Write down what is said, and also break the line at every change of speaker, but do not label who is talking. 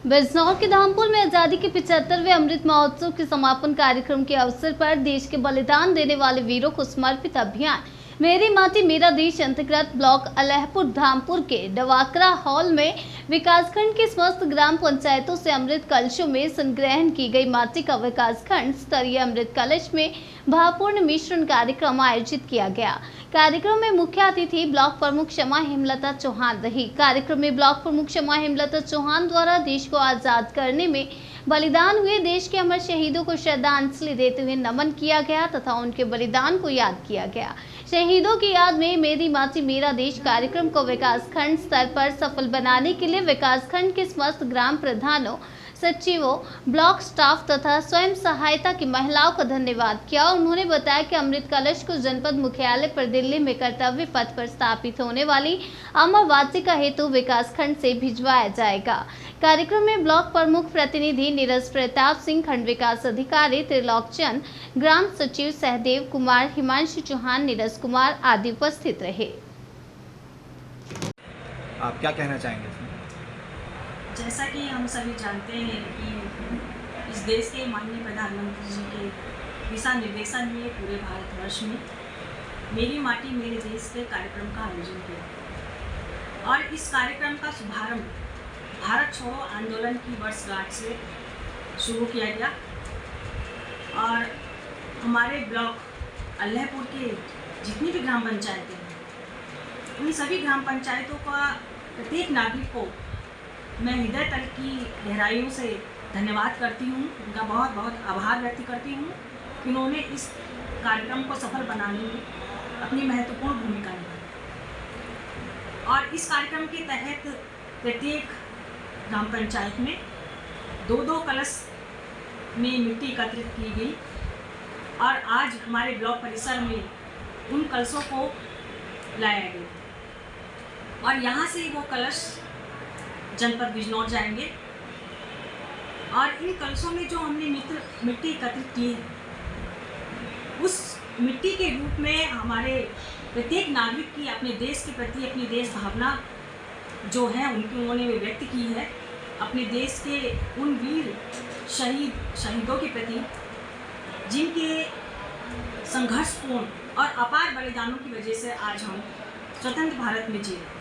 बिजनौर के धामपुर में आजादी के 75वें अमृत महोत्सव के समापन कार्यक्रम के अवसर पर देश के बलिदान देने वाले वीरों को समर्पित अभियान मेरी माटी मेरा देश अंतर्गत ब्लॉक अलहपुर धामपुर के डवाकरा हॉल में विकासखंड के समस्त ग्राम पंचायतों से अमृत कलशों में संग्रहण की गई माटी का विकासखंड स्तरीय अमृत कलश में भावपूर्ण मिश्रण कार्यक्रम आयोजित किया गया। कार्यक्रम में मुख्य अतिथि ब्लॉक प्रमुख शमा हेमलता चौहान रही। कार्यक्रम में ब्लॉक प्रमुख शमा हेमलता चौहान द्वारा देश को आजाद करने में बलिदान हुए देश के अमर शहीदों को श्रद्धांजलि देते हुए नमन किया गया तथा उनके बलिदान को याद किया गया। शहीदों की याद में मेरी माटी मेरा देश कार्यक्रम को विकासखंड स्तर पर सफल बनाने के लिए विकासखंड के समस्त ग्राम प्रधानों, सचिवों, ब्लॉक स्टाफ तथा स्वयं सहायता की महिलाओं का धन्यवाद किया। उन्होंने बताया कि अमृत कलश को जनपद मुख्यालय पर दिल्ली में कर्तव्य पथ पर स्थापित होने वाली अमर वाटिका हेतु विकासखंड से भिजवाया जाएगा। कार्यक्रम में ब्लॉक प्रमुख प्रतिनिधि नीरज प्रताप सिंह, खंड विकास अधिकारी त्रिलोक चंद, ग्राम सचिव सहदेव कुमार, हिमांशु चौहान, नीरज कुमार आदि उपस्थित रहे।
आप क्या कहना चाहेंगे इसमें?
जैसा कि हम सभी जानते हैं कि इस देश के माननीय प्रधानमंत्री जी के दिशा निर्देशन में पूरे भारतवर्ष में मेरी माटी मेरे देश के कार्यक्रम का आयोजन किया और इस कार्यक्रम का शुभारंभ भारत छोड़ो आंदोलन की वर्षगांठ से शुरू किया गया और हमारे ब्लॉक अल्लाहपुर के जितनी भी ग्राम पंचायतें हैं उन सभी ग्राम पंचायतों का प्रत्येक नागरिक को मैं हृदय तल की गहराइयों से धन्यवाद करती हूँ, उनका बहुत बहुत आभार व्यक्त करती हूँ कि उन्होंने इस कार्यक्रम को सफल बनाने में अपनी महत्वपूर्ण भूमिका निभाई। और इस कार्यक्रम के तहत प्रत्येक ग्राम पंचायत में दो कलश में मिट्टी एकत्रित की गई और आज हमारे ब्लॉक परिसर में उन कलशों को लाया गया और यहाँ से वो कलश जनपद बिजनौर जाएंगे और इन कलशों में जो हमने मिट्टी एकत्रित की है उस मिट्टी के रूप में हमारे प्रत्येक नागरिक की अपने देश के प्रति अपनी देश भावना जो है उन्होंने व्यक्त की है, अपने देश के उन वीर शहीदों के प्रति जिनके संघर्षपूर्ण और अपार बलिदानों की वजह से आज हम स्वतंत्र भारत में जी रहे हैं।